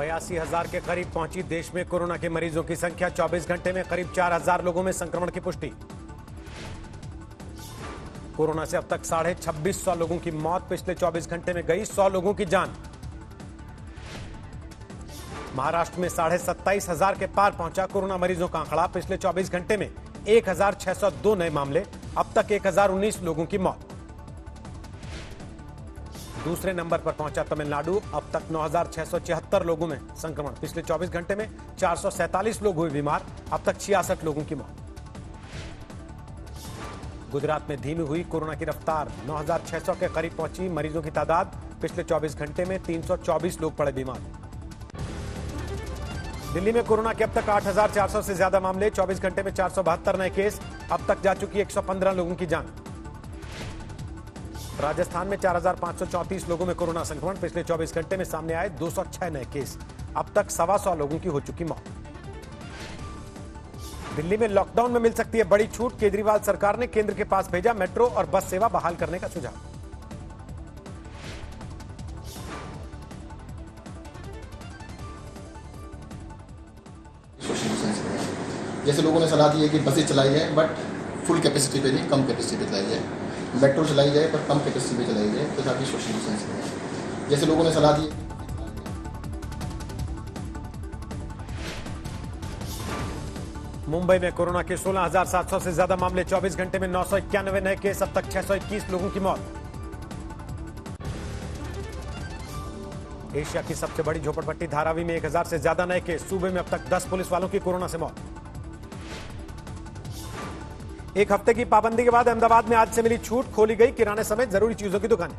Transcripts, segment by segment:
82,000 के करीब पहुंची देश में कोरोना के मरीजों की संख्या। 24 घंटे में करीब 4,000 लोगों में संक्रमण की पुष्टि। कोरोना से अब तक 2650 लोगों की मौत। पिछले 24 घंटे में गई 100 लोगों की जान। महाराष्ट्र में 27,500 के पार पहुंचा कोरोना मरीजों का आंकड़ा। पिछले 24 घंटे में 1,602 नए मामले। अब तक 1,019 लोगों की मौत। दूसरे नंबर पर पहुंचा तमिलनाडु। अब तक 9,674 लोगों में संक्रमण। पिछले 24 घंटे में 447 लोग हुए बीमार। अब तक 66 लोगों की मौत। गुजरात में धीमी हुई कोरोना की रफ्तार। 9,600 के करीब पहुंची मरीजों की तादाद। पिछले 24 घंटे में 324 लोग पड़े बीमार। दिल्ली में कोरोना के अब तक 8,400 से ज्यादा मामले। 24 घंटे में 472 नए केस। अब तक जा चुकी 115 लोगों की जान। राजस्थान में 4,534 लोगों में कोरोना संक्रमण। पिछले 24 घंटे में सामने आए 206 नए केस। अब तक 125 लोगों की हो चुकी मौत। दिल्ली में लॉकडाउन में मिल सकती है बड़ी छूट। केजरीवाल सरकार ने केंद्र के पास भेजा मेट्रो और बस सेवा बहाल करने का सुझाव। जैसे लोगों ने सलाह दी है कि बसें चलाई जाए बट फुल कैपेसिटी पे नहीं, कम कैपेसिटी पे चलाई जाए। मेट्रो चलाई जाए पर कम कैपेसिटी पे चलाई जाए, तो ताकि सोशल डिस्टेंस रहे। जैसे लोगों ने सलाह दी है। मुंबई में कोरोना के 16,700 से ज्यादा मामले। 24 घंटे में 991 नए केस। अब तक 621 लोगों की मौत। एशिया की सबसे बड़ी झोपड़पट्टी धारावी में 1,000 से ज्यादा नए केस। सूबे में अब तक 10 पुलिस वालों की कोरोना से मौत। एक हफ्ते की पाबंदी के बाद अहमदाबाद में आज से मिली छूट। खोली गई किराने समेत जरूरी चीजों की दुकानें।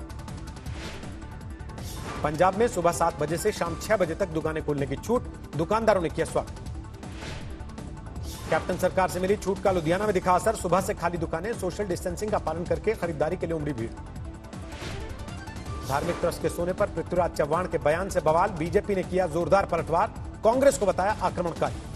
पंजाब में सुबह 7 बजे से शाम 6 बजे तक दुकानें खोलने की छूट। दुकानदारों ने किया स्वागत। कैप्टन सरकार से मिली छूट का लुधियाना में दिखा असर। सुबह से खाली दुकानें। सोशल डिस्टेंसिंग का पालन करके खरीदारी के लिए उमड़ी भीड़। धार्मिक ट्रस्ट के सोने पर पृथ्वीराज चव्हाण के बयान से बवाल। बीजेपी ने किया जोरदार पलटवार। कांग्रेस को बताया आक्रमणकारी।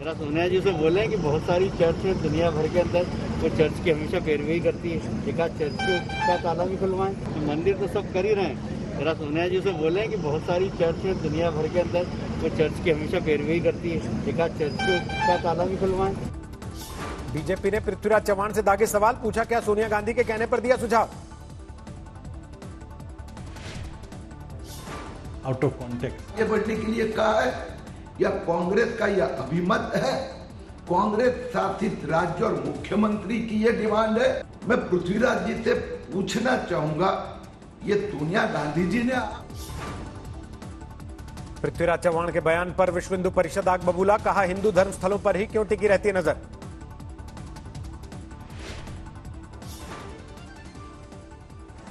जरा सोनिया जी से बोले कि बहुत सारी चर्च है दुनिया भर के अंदर, वो चर्च की हमेशा पैरवी करती है। एक आध चर्च का ताला भी खुलवाएं। तो मंदिर तो सब कर ही रहे हैं। जरा सोनिया जी से बोले कि बहुत सारी चर्च है दुनिया भर के अंदर, वो चर्च की हमेशा पैरवी करती है। एक आध चर्च का ताला भी खुलवाएं। बीजेपी ने पृथ्वीराज चव्हाण से दागे सवाल। पूछा क्या सोनिया गांधी के कहने पर दिया सुझाव। आउट ऑफ कॉन्टेक्स्ट ये बढ़ने के लिए कहा है या कांग्रेस का यह अभिमत है? कांग्रेस शासित राज्य और मुख्यमंत्री की यह डिमांड है। मैं पृथ्वीराज जी से पूछना चाहूंगा, ये सोनिया गांधी जी ने। पृथ्वीराज चव्हाण के बयान पर विश्व हिंदू परिषद आग बबूला। कहा हिंदू धर्म स्थलों पर ही क्यों टिकी रहती है नजर।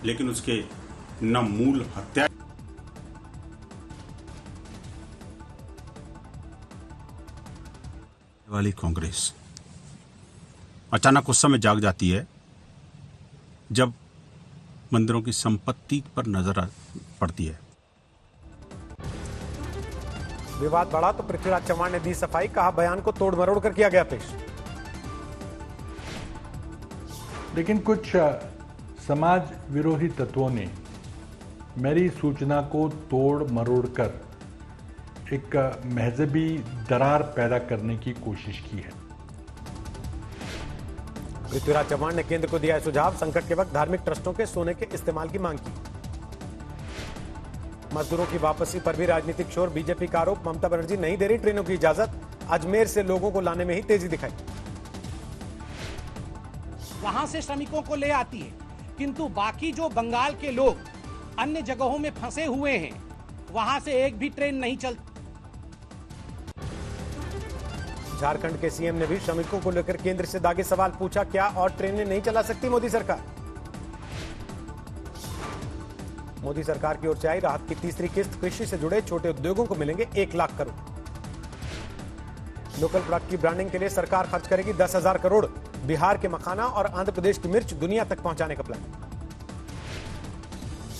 लेकिन उसके न मूल हत्या वाली कांग्रेस अचानक उस समय जाग जाती है जब मंदिरों की संपत्ति पर नजर पड़ती है। विवाद बढ़ा तो पृथ्वीराज चव्हाण ने दी सफाई। कहा बयान को तोड़ मरोड़ कर किया गया पेश। लेकिन कुछ समाज विरोधी तत्वों ने मेरी सूचना को तोड़ मरोड़ कर एक महजबी दरार पैदा करने की कोशिश की है। पृथ्वीराज चव्हाण ने केंद्र को दिया है सुझाव। संकट के वक्त धार्मिक ट्रस्टों के सोने के इस्तेमाल की मांग की। मजदूरों की वापसी पर भी राजनीतिक शोर। बीजेपी का आरोप ममता बनर्जी नहीं दे रही ट्रेनों की इजाजत। अजमेर से लोगों को लाने में ही तेजी दिखाई। वहां से श्रमिकों को ले आती है, किंतु बाकी जो बंगाल के लोग अन्य जगहों में फंसे हुए हैं, वहां से एक भी ट्रेन नहीं चलती। झारखंड के सीएम ने भी श्रमिकों को लेकर केंद्र से दागे सवाल। पूछा क्या और ट्रेनें नहीं चला सकती मोदी सरकार। मोदी सरकार की ओर से आई राहत की तीसरी किस्त। कृषि से जुड़े छोटे उद्योगों को मिलेंगे 1 लाख करोड़। लोकल प्रोडक्ट की ब्रांडिंग के लिए सरकार खर्च करेगी 10,000 करोड़। बिहार के मखाना और आंध्र प्रदेश की मिर्च दुनिया तक पहुंचाने का प्लान।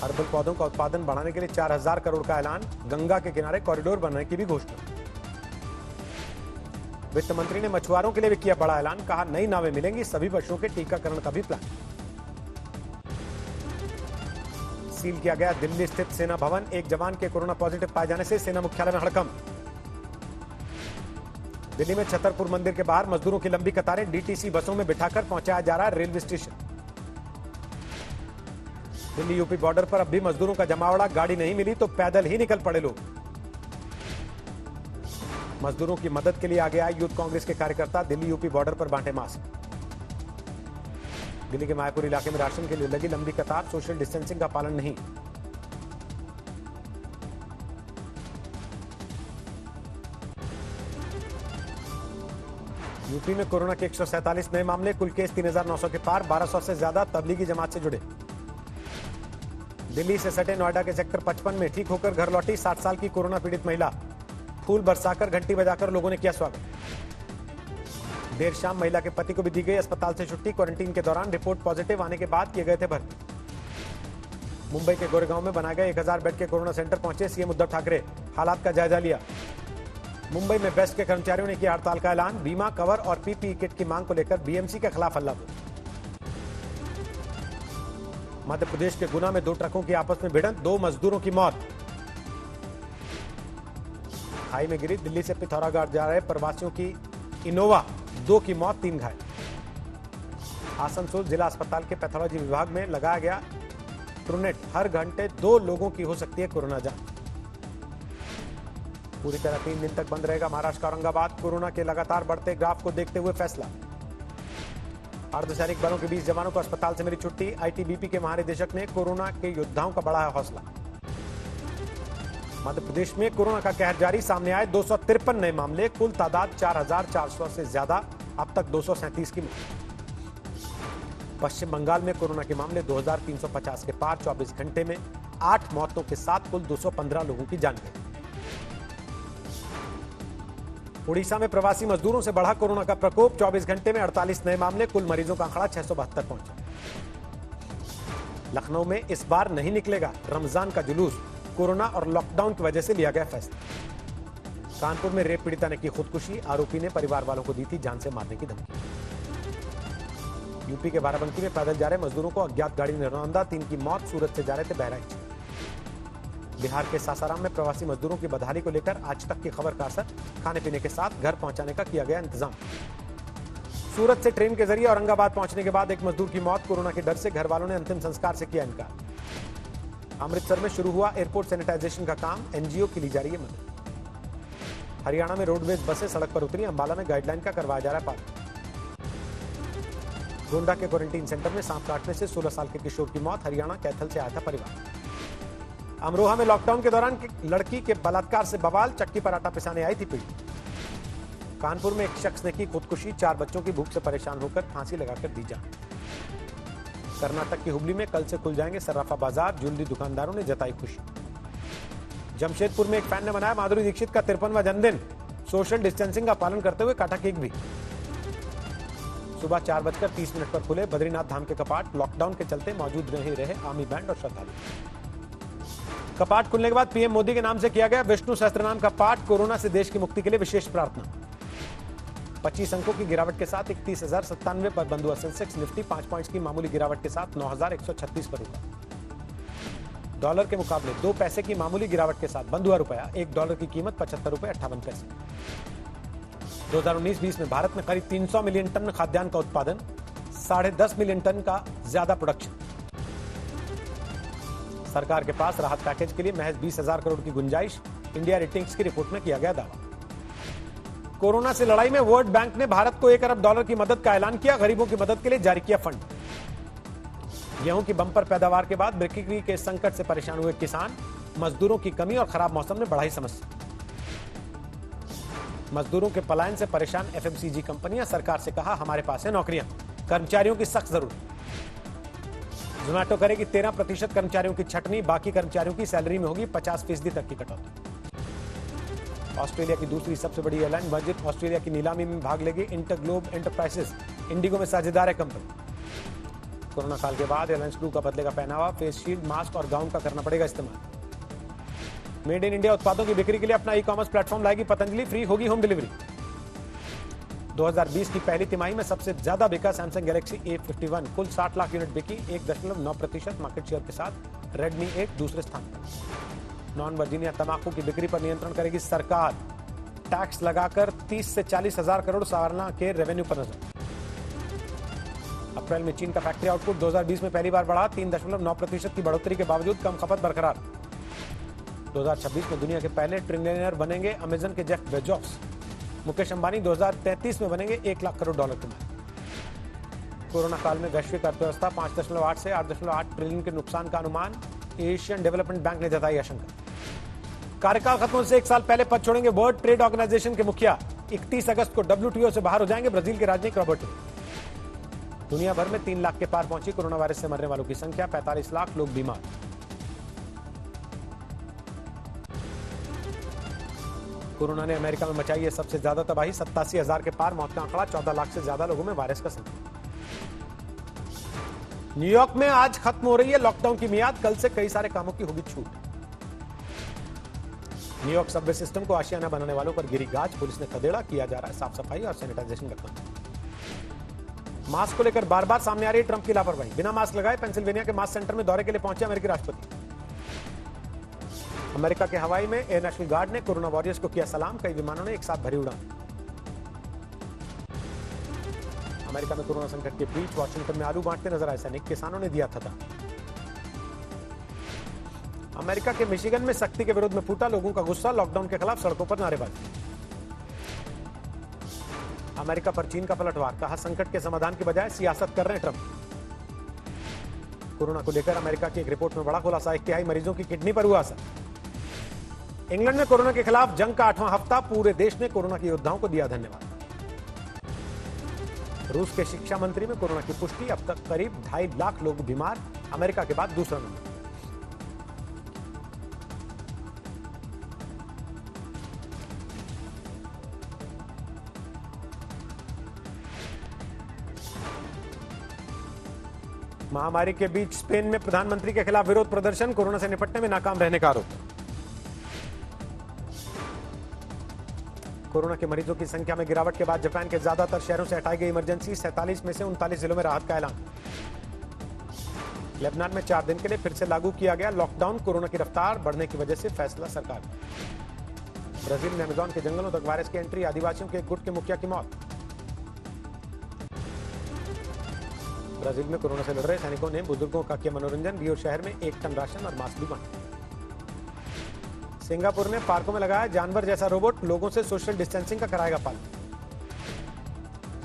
हर्बल पौधों का उत्पादन बढ़ाने के लिए 4,000 करोड़ का ऐलान। गंगा के किनारे कॉरिडोर बनाने की भी घोषणा। वित्त मंत्री ने मछुआरों के लिए भी किया बड़ा ऐलान। कहा नई नावें मिलेंगी। सभी पशुओं के टीकाकरण का भी प्लान। सील किया गया दिल्ली स्थित सेना भवन। एक जवान के कोरोना पॉजिटिव पाए जाने से सेना मुख्यालय में हड़कंप। दिल्ली में छतरपुर मंदिर के बाहर मजदूरों की लंबी कतारें, डीटीसी बसों में बिठाकर पहुंचाया जा रहा है railway station. Delhi UP border पर अब भी मजदूरों का जमावड़ा, गाड़ी नहीं मिली तो पैदल ही निकल पड़े लोग। मजदूरों की मदद के लिए आगे आए यूथ कांग्रेस के कार्यकर्ता, दिल्ली यूपी बॉर्डर पर बांटे मास्क। दिल्ली के मायापुर इलाके में राशन के लिए लगी लंबी कतार, सोशल डिस्टेंसिंग का पालन नहीं। यूपी में कोरोना के 147 नए मामले, कुल केस 3,900 के पार, 1,200 से ज्यादा तबलीगी जमात से जुड़े। दिल्ली से सटे नोएडा के सेक्टर 55 में ठीक होकर घर लौटी 60 साल की कोरोना पीड़ित महिला, फूल बरसाकर घंटी बजाकर लोगों ने किया स्वागत। देर शाम महिला के पति को भी दी गई अस्पताल से छुट्टी, क्वारंटीन के दौरान रिपोर्ट पॉजिटिव आने के बाद किए गए थे भर्ती। मुंबई के गोरेगांव में बनाए गए 1000 बेड के कोरोना सेंटर पहुंचे सीएम उद्धव ठाकरे, हालात का जायजा लिया। मुंबई में बेस्ट के कर्मचारियों ने किया हड़ताल का ऐलान, बीमा कवर और पीपीई किट की मांग को लेकर बीएमसी के खिलाफ हल्ला। मध्य प्रदेश के गुना में 2 ट्रकों की आपस में भिड़ंत, 2 मजदूरों की मौत। खाई में गिरी दिल्ली से पिथौरागढ़ जा रहे प्रवासियों की इनोवा, 2 की मौत, 3 घायल। आसनसोल जिला अस्पताल के पैथोलॉजी विभाग में लगाया गया ट्रूनेट, हर घंटे 2 लोगों की हो सकती है कोरोना जांच। पूरी तरह 3 दिन तक बंद रहेगा महाराष्ट्र का औरंगाबाद, कोरोना के लगातार बढ़ते ग्राफ को देखते हुए फैसला। अर्धसैनिक बलों के 20 जवानों को अस्पताल से मिली छुट्टी, आईटीबीपी के महानिदेशक ने कोरोना के योद्धाओं का बढ़ाया हौसला। मध्य प्रदेश में कोरोना का कहर जारी, सामने आए 253 नए मामले, कुल तादाद 4,400 से ज्यादा, अब तक 237 की मौत। पश्चिम बंगाल में कोरोना के मामले 2,350 के पार, 24 घंटे में 8 मौतों के साथ कुल 215 लोगों की जान गई। उड़ीसा में प्रवासी मजदूरों से बढ़ा कोरोना का प्रकोप, 24 घंटे में 48 नए मामले, कुल मरीजों का आंकड़ा 672 पहुंचा। लखनऊ में इस बार नहीं निकलेगा रमजान का जुलूस, कोरोना और लॉकडाउन की वजह से लिया गया फैसला। कानपुर में रेप पीड़िता ने की खुदकुशी, आरोपी ने परिवार वालों को दी थी जान से मारने की धमकी। यूपी के बाराबंकी में पैदल जा रहे मजदूरों को अज्ञात गाड़ी ने रौंदा, 3 की मौत, सूरत से जा रहे थे बहराइच। बिहार के सासाराम में प्रवासी मजदूरों की बदहाली को लेकर आज तक की खबर का असर, खाने पीने के साथ घर पहुंचाने का किया गया इंतजाम। सूरत से ट्रेन के जरिए औरंगाबाद पहुंचने के बाद एक मजदूर की मौत, कोरोना के डर से घर वालों ने अंतिम संस्कार से किया इनकार। अमृतसर में शुरू हुआ एयरपोर्ट सैनिटाइजेशन का काम, एनजीओ की ली जा रही है मदद। हरियाणा में रोडवेज बसें सड़क पर उतरी, अंबाला में गाइडलाइन का करवाया जा रहा है पालन। गोंडा के क्वारंटीन सेंटर में सांप काटने से 16 साल के किशोर की मौत, हरियाणा कैथल से आया था परिवार। अमरोहा में लॉकडाउन के दौरान लड़की के बलात्कार से बवाल, चक्की पर आटा पिसाने आई थी पीड़ित। कानपुर में एक शख्स ने की खुदकुशी, 4 बच्चों की भूख से परेशान होकर फांसी लगाकर दी जान। कर्नाटक की हुबली में कल से खुल जाएंगे सर्राफा बाजार, ज्वेलरी दुकानदारों ने जताई खुशी। जमशेदपुर में एक फैन ने मनाया माधुरी दीक्षित का 53वां जन्मदिन, सोशल डिस्टेंसिंग का पालन करते हुए काटा केक भी। सुबह 4:30 पर खुले बद्रीनाथ धाम के कपाट, लॉकडाउन के चलते मौजूद नहीं रहे आर्मी बैंड और श्रद्धालु। कपाट खुलने के बाद पीएम मोदी के नाम से किया गया विष्णु सहस्त्रनाम का पाठ, कोरोना से देश की मुक्ति के लिए विशेष प्रार्थना। 25 अंकों की गिरावट के साथ 31,097 पर बंद हुआ सेंसेक्स, निफ्टी 5 पॉइंट्स की मामूली गिरावट के साथ 9,136 पर रुका। डॉलर के मुकाबले 2 पैसे की मामूली गिरावट के साथ बंद हुआ रुपया, $1 की कीमत 75 रुपये 58 पैसे। 2019-20 में भारत में करीब 300 मिलियन टन खाद्यान्न का उत्पादन, 10.5 मिलियन टन का ज्यादा प्रोडक्शन। सरकार के पास राहत पैकेज के लिए महज 20,000 करोड़ की गुंजाइश, इंडिया रेटिंग्स की रिपोर्ट में किया गया दावा। कोरोना से लड़ाई में वर्ल्ड बैंक ने भारत को $1 अरब की मदद का ऐलान किया, गरीबों की मदद के लिए जारी किया फंड। गेहूं की बंपर पैदावार के बाद बिक्री के संकट से परेशान हुए किसान, मजदूरों की कमी और खराब मौसम ने बढ़ाई समस्या। मजदूरों के पलायन से परेशान एफएमसीजी कंपनियां, सरकार से कहा हमारे पास है नौकरियां, कर्मचारियों की सख्त जरूरत। जोमेटो करेगी 13% कर्मचारियों की छटनी, बाकी कर्मचारियों की सैलरी में होगी 50% तक की कटौती। ऑस्ट्रेलिया की दूसरी सबसे बड़ी एयरलाइन वर्जिन ऑस्ट्रेलिया की नीलामी में भाग लेगी इंटरग्लोब एंटरप्राइजेस, इंडिगो में साझेदार है कंपनी। कोरोना काल के बाद एयरलाइंस क्रू का बदलेगा पहनावा, फेस शील्ड, मास्क और गाउन का करना पड़ेगा इस्तेमाल। मेड इन इंडिया उत्पादों की बिक्री के लिए अपना ई-कॉमर्स प्लेटफॉर्म लाएगी पतंजलि, फ्री होगी होम डिलीवरी। 2020 की पहली तिमाही में सबसे ज्यादा बिका सैमसंग गैलेक्सी A51, कुल 60 लाख यूनिट बिकी, 1.9% मार्केट शेयर के साथ रेडमी 8 दूसरे स्थान पर। नॉन वर्जीनिया तंबाकू की बिक्री पर नियंत्रण करेगी सरकार, टैक्स लगाकर 30 से 40 हजार करोड़ सालाना के रेवेन्यू पर नजर। अप्रैल में चीन का फैक्ट्री आउटपुट 2020 में पहली बार बढ़ा, 3.9% की बढ़ोतरी के बावजूद कम खपत बरकरार। 2026 में दुनिया के पहले ट्रिलियनर बनेंगे अमेजन के जेफ बेजोस। मुकेश अंबानी 2033 में बनेंगे $1 लाख करोड़ के मालिक। कोरोना काल में वैश्विक अर्थव्यवस्था 5.8 से 8.8 ट्रिलियन के नुकसान का अनुमान, एशियन डेवलपमेंट बैंक ने जताई आशंका। कार्यकाल खत्म होने से एक साल पहले पद छोड़ेंगे वर्ल्ड ट्रेड ऑर्गेनाइजेशन के मुखिया, 31 अगस्त को WTO से बाहर हो जाएंगे ब्राजील के राजनयिक रॉबर्टो। दुनिया भर में 3 लाख के पार पहुंची कोरोना वायरस से मरने वालों की संख्या, 45 लाख लोग बीमार। कोरोना ने अमेरिका में मचाई है सबसे ज्यादा तबाही, 87,000 के पार मौत का आंकड़ा, 14 लाख से ज्यादा लोगों में वायरस का संक्रमण। न्यूयॉर्क में आज खत्म हो रही है लॉकडाउन की मियाद, कल से कई सारे कामों की होगी छूट। न्यूयॉर्क सबवे सिस्टम को आशियाना बनाने वालों पर गिरी गाज, पुलिस ने खदेड़ा, किया जा रहा है साफ सफाई और सैनिटाइजेशन का काम। मास्क को लेकर बार बार सामने आ रही है ट्रंप की लापरवाही, बिना मास्क लगाए पेंसिल्वेनिया के मास्क सेंटर में दौरे के लिए पहुंचे अमेरिकी राष्ट्रपति। अमेरिका के हवाई में एयर नेशनल गार्ड ने कोरोना वॉरियर्स को किया सलाम, कई विमानों ने एक साथ भरी उड़ान। अमेरिका में कोरोना संकट के बीच वॉशिंगटन में आलू बांटते नजर आए सैनिक, किसानों ने दिया था। अमेरिका के मिशिगन में सख्ती के विरोध में फूटा लोगों का गुस्सा, लॉकडाउन के खिलाफ सड़कों पर नारेबाजी। अमेरिका पर चीन का पलटवार, कहा संकट के समाधान की बजाय सियासत कर रहे हैं ट्रंप। कोरोना को लेकर अमेरिका की एक रिपोर्ट में बड़ा खुलासा, 1/3 मरीजों की किडनी पर हुआ असर। इंग्लैंड में कोरोना के खिलाफ जंग का 8वां हफ्ता, पूरे देश ने कोरोना के योद्धाओं को दिया धन्यवाद। रूस के शिक्षा मंत्री में कोरोना की पुष्टि, अब तक करीब 2.5 लाख लोग बीमार, अमेरिका के बाद दूसरा नंबर। महामारी के बीच स्पेन में प्रधानमंत्री के खिलाफ विरोध प्रदर्शन, कोरोना से निपटने में नाकाम रहने का आरोप। कोरोना के मरीजों की संख्या में गिरावट के बाद जापान के ज्यादातर शहरों से हटाई गई इमरजेंसी, 47 में से 39 जिलों में राहत का ऐलान। लेबनान में 4 दिन के लिए फिर से लागू किया गया लॉकडाउन, कोरोना की रफ्तार बढ़ने की वजह से फैसला सरकार। ब्राजील में अमेजन के जंगलों तक वायरस की एंट्री, आदिवासियों के एक गुट के मुखिया की मौत। ब्राजील में कोरोना से लड़ रहे सैनिकों ने बुजुर्गों का किया मनोरंजन, रियो शहर में 1 टन राशन और मास्क भी बांटे। सिंगापुर ने पार्कों में लगाया जानवर जैसा रोबोट, लोगों से सोशल डिस्टेंसिंग का कराएगा पालन।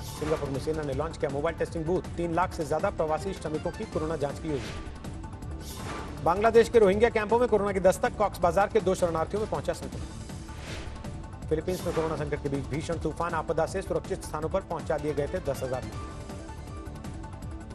सिंगापुर में सेना ने लॉन्च किया मोबाइल टेस्टिंग बूथ, 3 लाख से ज्यादा प्रवासी श्रमिकों की कोरोना जांच की योजना। बांग्लादेश के रोहिंग्या कैंपों में कोरोना की दस्तक, कॉक्स बाजार के 2 शरणार्थियों में पहुंचा संक्रमण। फिलीपींस में कोरोना संकट के बीच भीषण तूफान, आपदा से सुरक्षित स्थानों पर पहुंचा दिए गए थे 10,000 लोग।